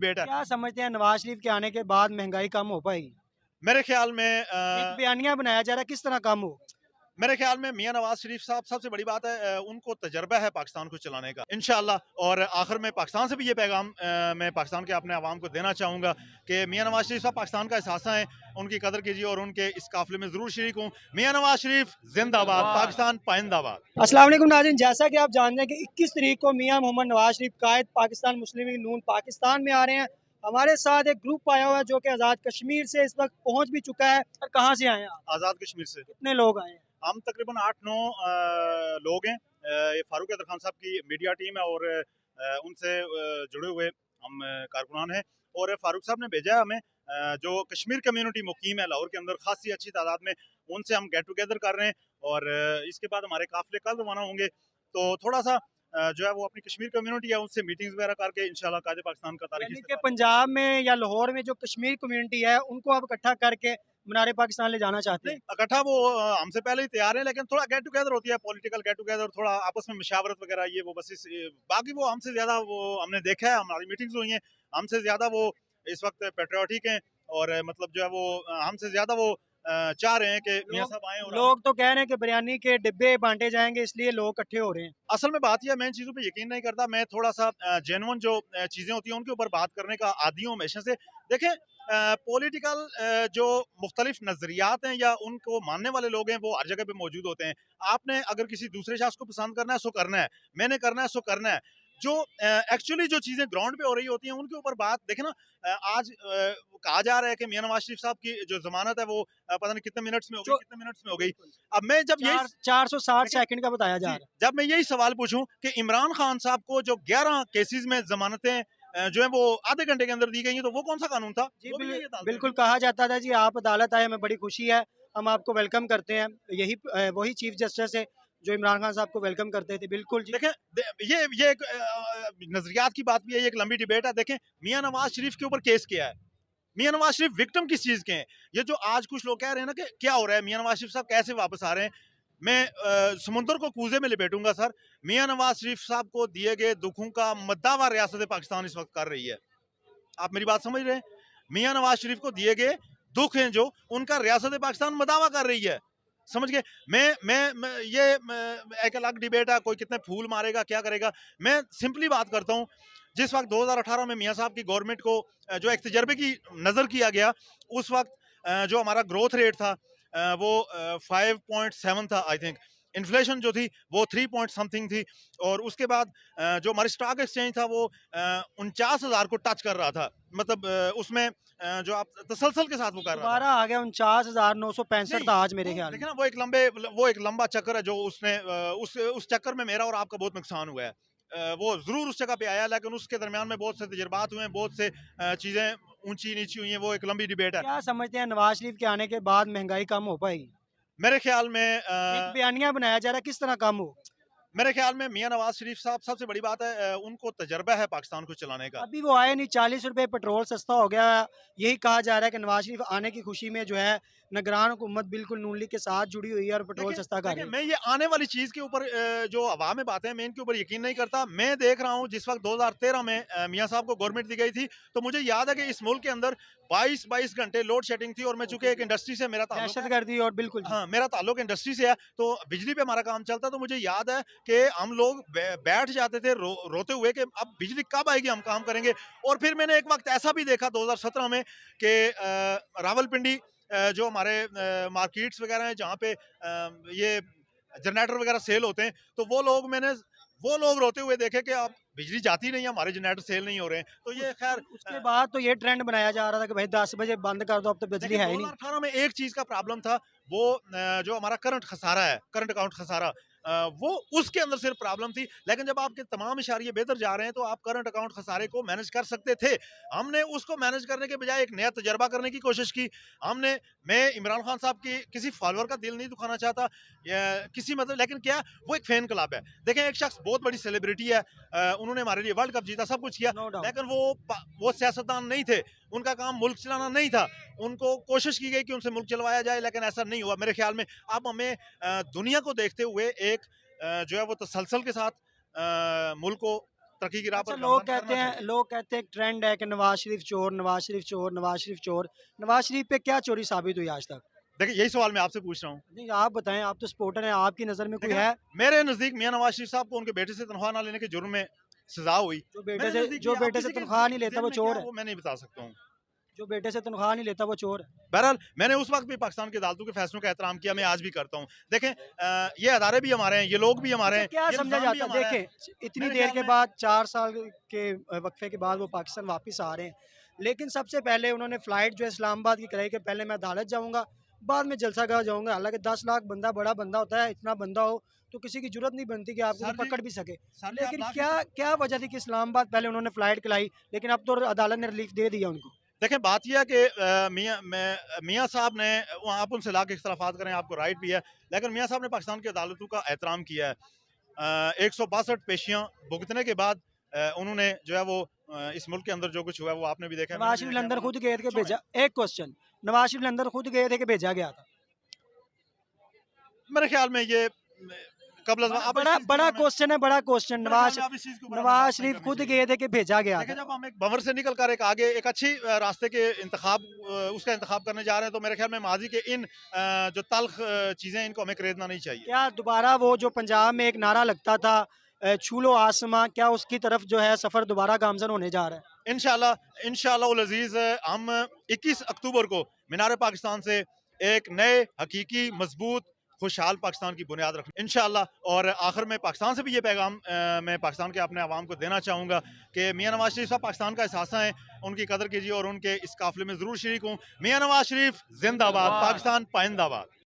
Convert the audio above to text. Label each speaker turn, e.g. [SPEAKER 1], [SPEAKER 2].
[SPEAKER 1] बेटा
[SPEAKER 2] क्या समझते हैं नवाज शरीफ के आने के बाद महंगाई कम हो पाएगी?
[SPEAKER 1] मेरे ख्याल में
[SPEAKER 2] एक बयानिया बनाया जा रहा है, किस तरह कम हो?
[SPEAKER 1] मेरे ख्याल में मियां नवाज शरीफ साहब सबसे बड़ी बात है उनको तजर्बा है पाकिस्तान को चलाने का इंशाल्लाह। और आखिर में पाकिस्तान से भी ये पैगाम मैं पाकिस्तान के अपने आवाम को देना चाहूँगा कि मियां नवाज शरीफ साहब पाकिस्तान का एहसासा है, उनकी कदर कीजिए और उनके इस काफिले में ज़रूर शरीक हूँ। मियां नवाज शरीफ जिंदाबाद, पाकिस्तान पाइंदाबाद।
[SPEAKER 2] अस्सलाम वालेकुम नाज़रीन, जैसा कि आप जानते हैं कि 21 तारीख को मियां मोहम्मद नवाज शरीफ कायद पाकिस्तान मुस्लिम लीग नून पाकिस्तान में आ रहे हैं। हमारे साथ एक ग्रुप आया हुआ है जो कि आज़ाद कश्मीर से इस वक्त पहुंच भी चुका है। और कहाँ से आए हैं आप?
[SPEAKER 1] आज़ाद कश्मीर से
[SPEAKER 2] कितने लोग आए हैं?
[SPEAKER 1] हम तकरीबन 8-9 लोग हैं। ये फारूक हैदर खान साहब की मीडिया टीम है और उनसे जुड़े हुए हम कारकुनान हैं। और फारूक साहब ने भेजा है हमें जो कश्मीर कम्युनिटी मुकीम है लाहौर के अंदर खासी अच्छी तादाद में, उनसे हम गेट टुगेदर कर रहे हैं। और इसके बाद हमारे काफिले कल रवाना होंगे, तो थोड़ा सा जो है वो अपनी कश्मीर कम्युनिटी है उनसे मीटिंग्स वगैरह करके इंशाल्लाह कायदे पाकिस्तान का तारीखी
[SPEAKER 2] यानी कि
[SPEAKER 1] इस्तेमाल।
[SPEAKER 2] पंजाब में या लाहौर में जो कश्मीर कम्युनिटी है उनको आप इकट्ठा करके मीनार पाकिस्तान ले जाना चाहते
[SPEAKER 1] नहीं,
[SPEAKER 2] हैं?
[SPEAKER 1] इकट्ठा वो हमसे पहले ही तैयार है, लेकिन थोड़ा गेट टुगेदर होती है, पॉलिटिकल गेट टुगेदर, थोड़ा आपस में मशावरत वगैरह, ये वो बस बाकी वो हमसे ज्यादा वो हमने देखा है, हमारी मीटिंग्स हुई हैं, हमसे ज्यादा वो इस वक्त पेट्रियाटिक हैं। और मतलब जो है वो हमसे ज्यादा वो चाह रहे हैं कि मियाँ
[SPEAKER 2] लोग
[SPEAKER 1] साहब आए और हम।
[SPEAKER 2] लोग तो कह रहे हैं कि बिरयानी के डिब्बे बांटे जाएंगे इसलिए लोग इकट्ठे हो रहे हैं।
[SPEAKER 1] असल में बात यह, मैं इन चीज़ों पे यकीन नहीं करता। मैं थोड़ा सा जेन्युइन जो चीज़ें होती हैं उनके ऊपर बात करने का आदी हूँ हमेशा से। देखें, पॉलिटिकल जो मुख्तलिफ नज़रियात हैं या उनको मानने वाले लोग हैं वो हर जगह पे मौजूद होते हैं। आपने अगर किसी दूसरे शख्स को पसंद करना है सो करना है, मैंने करना है सो करना है। जो एक्चुअली जो चीज़ें ग्राउंड पे हो रही होती हैं उनके ऊपर बात देखें ना। आज कहा जा रहा है कि मियां नवाज शरीफ साहब की जो जमानत है वो पता नहीं कितने मिनट्स में हो गई,
[SPEAKER 2] जो
[SPEAKER 1] कितने मिनट्स में हो गई। अब मैं जब यही
[SPEAKER 2] 460
[SPEAKER 1] देखिए,
[SPEAKER 2] सेकंड का बताया जा
[SPEAKER 1] जी,
[SPEAKER 2] रहा है।
[SPEAKER 1] जब मैं यही सवाल पूछूं कि इमरान खान साहब को जो 11 केसेस में जमानतें जो है वो आधे घंटे के अंदर दी गई हैं, तो वो कौन सा कानून था?
[SPEAKER 2] जी
[SPEAKER 1] वो भी यही अदालतें
[SPEAKER 2] बिल्कुल
[SPEAKER 1] थी।
[SPEAKER 2] कहा जाता था जी आप अदालत आए, हमें बड़ी खुशी है, हम आपको वेलकम करते हैं। यही वही चीफ जस्टिस है जो इमरान खान साहब को वेलकम करते थे। बिल्कुल जी।
[SPEAKER 1] देखें, ये एक नजरियात की बात भी है, ये एक लंबी डिबेट है। देखें, मियां नवाज शरीफ के ऊपर केस किया है। मियां नवाज शरीफ विक्टिम किस चीज के हैं? ये जो आज कुछ लोग कह रहे हैं ना कि क्या हो रहा है, मियां नवाज शरीफ साहब कैसे वापस आ रहे हैं, मैं समुंदर को कूजे में लिपेटूंगा सर। मियां नवाज शरीफ साहब को दिए गए दुखों का मद्दावा रियासत पाकिस्तान इस वक्त कर रही है। आप मेरी बात समझ रहे हैं? मियां नवाज शरीफ को दिए गए दुख हैं जो, उनका रियासत पाकिस्तान मदावा कर रही है। समझ गए? एक अलग डिबेट है, कोई कितने फूल मारेगा क्या करेगा। मैं सिंपली बात करता हूँ, जिस वक्त 2018 में मियां साहब की गवर्नमेंट को जो एक तजर्बे की नज़र किया गया, उस वक्त जो हमारा ग्रोथ रेट था वो 5.7 था आई थिंक। इन्फ्लेशन जो थी वो 3 पॉइंट समथिंग थी। और उसके बाद जो हमारी स्टॉक एक्सचेंज था वो 49,000 को टच कर रहा था। मतलब उसमें जो आप तसलसल के साथ वो कर रहा था।
[SPEAKER 2] दोबारा आ गया 49,965
[SPEAKER 1] नहीं,
[SPEAKER 2] था आज मेरे
[SPEAKER 1] वो
[SPEAKER 2] ख्याल
[SPEAKER 1] देखिए
[SPEAKER 2] में।
[SPEAKER 1] ना, वो एक लंबा चक्कर है जो उसने उस चक्कर में मेरा और आपका बहुत नुकसान हुआ है। वो ज़रूर उस जगह पे आया, लेकिन उसके दरमियान में बहुत से तजुर्बात हुए हैं, बहुत से चीज़ें ऊँची-नीची हुई हैं, वो एक लंबी डिबेट है।
[SPEAKER 2] क्या समझते हैं नवाज शरीफ के आने के बाद महंगाई कम हो पाएगी?
[SPEAKER 1] मेरे ख्याल में
[SPEAKER 2] एक बयानिया बनाया जा रहा है, किस तरह कम हो?
[SPEAKER 1] मियां नवाज शरीफ साहब सबसे बड़ी बात है उनको तजर्बा है पाकिस्तान को चलाने का।
[SPEAKER 2] अभी वो आए नहीं, 40 रुपए पेट्रोल सस्ता हो गया है। यही कहा जा रहा है कि नवाज शरीफ आने की खुशी में जो है निगरान हुकूमत बिल्कुल नून लीग के साथ जुड़ी हुई है और पेट्रोल
[SPEAKER 1] देखिए
[SPEAKER 2] सस्ता कर
[SPEAKER 1] देखिए,
[SPEAKER 2] रही है।
[SPEAKER 1] मैं ये आने वाली चीज़ के ऊपर जो हवा में बातें हैं, मैं इनके ऊपर यकीन नहीं करता। मैं देख रहा हूँ जिस वक्त 2013 में मियां साहब को गवर्नमेंट दी गई थी, तो मुझे याद है कि इस मुल्क के अंदर 22-22 घंटे लोड शेडिंग थी। और मैं चूंकि एक इंडस्ट्री से मेरा ताल्लुक है,
[SPEAKER 2] दहशतगर्दी और बिल्कुल जी।
[SPEAKER 1] हाँ, मेरा ताल्लुक इंडस्ट्री से है, तो बिजली पे हमारा काम चलता है। तो मुझे याद है कि हम लोग बैठ जाते थे रोते हुए कि अब बिजली कब आएगी, हम काम करेंगे। और फिर मैंने एक वक्त ऐसा भी देखा 2017 में कि रावलपिंडी जो हमारे मार्केट्स वगैरह हैं जहाँ पे ये जनरेटर वगैरह सेल होते हैं, तो वो लोग रोते हुए देखे कि अब बिजली जाती नहीं है, हमारे जनरेटर सेल नहीं हो रहे हैं। तो ये खैर
[SPEAKER 2] उसके बाद तो ये ट्रेंड बनाया जा रहा था कि भाई 10 बजे बंद कर दो, अब तो बिजली
[SPEAKER 1] देखिए,
[SPEAKER 2] है ही नहीं।
[SPEAKER 1] 2018 में एक चीज का प्रॉब्लम था, वो जो हमारा करंट खसारा है, करंट अकाउंट खसारा, वो उसके अंदर सिर्फ प्रॉब्लम थी। लेकिन जब आपके तमाम इशारे बेहतर जा रहे हैं तो आप करंट अकाउंट खसारे को मैनेज कर सकते थे। हमने उसको मैनेज करने के बजाय एक नया तजर्बा करने की कोशिश की। हमने मैं इमरान खान साहब की किसी फॉलोअर का दिल नहीं दुखाना चाहता या किसी मतलब, लेकिन क्या, वो एक फैन क्लब है। देखें, एक शख्स बहुत बड़ी सेलिब्रिटी है, उन्होंने हमारे लिए वर्ल्ड कप जीता, सब कुछ किया,
[SPEAKER 2] नो डाउट।
[SPEAKER 1] लेकिन वो सियासतदान नहीं थे। उनका काम मुल्क चलाना नहीं था। उनको कोशिश की गई कि उनसे मुल्क चलवाया जाए, लेकिन ऐसा नहीं हुआ मेरे ख्याल में। अब हमें दुनिया को देखते हुए एक जो है वो तसलसल के साथ मुल्क को तरक्की की राह
[SPEAKER 2] अच्छा,
[SPEAKER 1] पर
[SPEAKER 2] लोग
[SPEAKER 1] गामजन
[SPEAKER 2] कहते
[SPEAKER 1] करना
[SPEAKER 2] हैं
[SPEAKER 1] चाहिए।
[SPEAKER 2] ट्रेंड है कि नवाज शरीफ चोर, नवाज शरीफ चोर, नवाज शरीफ चोर। नवाज शरीफ पे क्या चोरी साबित हुई आज तक?
[SPEAKER 1] देखिए यही सवाल मैं आपसे पूछ रहा हूँ।
[SPEAKER 2] नहीं, आप बताएं, आप तो सपोर्टर हैं, आपकी नज़र में कोई
[SPEAKER 1] देखिए ना,
[SPEAKER 2] है
[SPEAKER 1] मेरे नज़दीक मियाँ नवाज शरीफ साहब को उनके बेटे से तनख्वाह ना लेने के जुर्म में सजा हुई। मेरे नज़दीक ये
[SPEAKER 2] जो
[SPEAKER 1] अब
[SPEAKER 2] बेटे से
[SPEAKER 1] किसी के
[SPEAKER 2] तनख्वाह नहीं लेता
[SPEAKER 1] ज़हन
[SPEAKER 2] वो
[SPEAKER 1] में क्या
[SPEAKER 2] चोर
[SPEAKER 1] है
[SPEAKER 2] है?
[SPEAKER 1] वो मैं नहीं बता सकता हूँ।
[SPEAKER 2] जो बेटे से तनख्वाह नहीं लेता वो चोर है?
[SPEAKER 1] बहरहाल मैंने उस वक्त भी पाकिस्तान की अदालतों के फैसलों का एहतराम किया, मैं आज भी करता हूँ। देखें ये अदारे भी हमारे हैं, ये लोग भी हमारे
[SPEAKER 2] अच्छा,
[SPEAKER 1] हैं,
[SPEAKER 2] क्या
[SPEAKER 1] ये
[SPEAKER 2] समझा
[SPEAKER 1] निज़ाम भी
[SPEAKER 2] जाता है?
[SPEAKER 1] हमारा है।
[SPEAKER 2] देखें, इतनी
[SPEAKER 1] मेरे
[SPEAKER 2] देर
[SPEAKER 1] ख्याल
[SPEAKER 2] के
[SPEAKER 1] में
[SPEAKER 2] बाद 4 साल के वक्फे के बाद वो पाकिस्तान वापस आ रहे हैं, लेकिन सबसे पहले उन्होंने फ़्लाइट जो है इस्लामाबाद की कराई कि पहले मैं अदालत जाऊँगा, बाद में जलसागाह जाऊँगा। हालाँकि 10 लाख बंदा बड़ा बंदा होता है, इतना बंदा हो तो किसी की ज़रूरत नहीं बनती कि आपको कोई
[SPEAKER 1] सर जी,
[SPEAKER 2] पकड़ भी सके।
[SPEAKER 1] सर जी आप
[SPEAKER 2] लेकिन
[SPEAKER 1] लाख
[SPEAKER 2] क्या क्या वजह थी कि इस्लामाबाद पहले उन्होंने फ़्लाइट कराई, लेकिन अब तो अदालत ने रिलीफ़ दे दिया उनको?
[SPEAKER 1] देखें बात यह है कि मियाँ साहब ने वहाँ आप उनसे लाख इख्तलाफात करें, आपको राइट भी है, लेकिन मियाँ साहब ने पाकिस्तान की अदालतों का एहतराम किया है। 162 पेशियाँ भुगतने के बाद उन्होंने जो है वो इस मुल्क के अंदर जो कुछ हुआ है वो आपने भी देखा है, मैंने
[SPEAKER 2] नवाज
[SPEAKER 1] भी
[SPEAKER 2] शरीफ
[SPEAKER 1] देखा है,
[SPEAKER 2] लंदन
[SPEAKER 1] वरना
[SPEAKER 2] खुद गए थे कि
[SPEAKER 1] सुने
[SPEAKER 2] भेजा? एक क्वेश्चन, नवाज शरीफ लंदन खुद गए थे कि भेजा गया था?
[SPEAKER 1] मेरे ख्याल में ये कबल
[SPEAKER 2] बड़ा
[SPEAKER 1] अब इस
[SPEAKER 2] बड़ा
[SPEAKER 1] चीज़ के ऊपर
[SPEAKER 2] बड़ा
[SPEAKER 1] हमें
[SPEAKER 2] क्वेश्चन है, बड़ा क्वेश्चन।
[SPEAKER 1] मेरे ख्याल में अब इस चीज़ के ऊपर हमें
[SPEAKER 2] नवाज
[SPEAKER 1] बात नहीं
[SPEAKER 2] शरीफ
[SPEAKER 1] करनी
[SPEAKER 2] खुद
[SPEAKER 1] चाहिए।
[SPEAKER 2] गए थे कि भेजा गया
[SPEAKER 1] देखिए
[SPEAKER 2] था?
[SPEAKER 1] जब हम एक भंवर से निकल कर एक आगे एक अच्छी रास्ते के उसका इंतखाब करने जा रहे हैं तो मेरे ख्याल में माजी के इन जो तल्ख चीज़ें इनको हमें खरीदना नहीं चाहिए।
[SPEAKER 2] क्या दोबारा वो जो पंजाब में एक नारा लगता था, छू लो आसमां, क्या उसकी तरफ जो है सफ़र दोबारा गामज़न होने जा रहा है?
[SPEAKER 1] इंशाल्लाह इंशाल्लाह उल अजीज हम 21 अक्टूबर को मीनार पाकिस्तान से एक नए हकीकी मजबूत खुशहाल पाकिस्तान की बुनियाद रखें इंशाल्लाह। और आखिर में पाकिस्तान से भी ये पैगाम मैं पाकिस्तान के अपने आवाम को देना चाहूँगा कि मियाँ नवाज शरीफ साहब पाकिस्तान का एहसासा है, उनकी कदर कीजिए और उनके इस काफिले में ज़रूर शरीक हूँ। मियाँ नवाज शरीफ जिंदाबाद, पाकिस्तान पाइंदाबाद।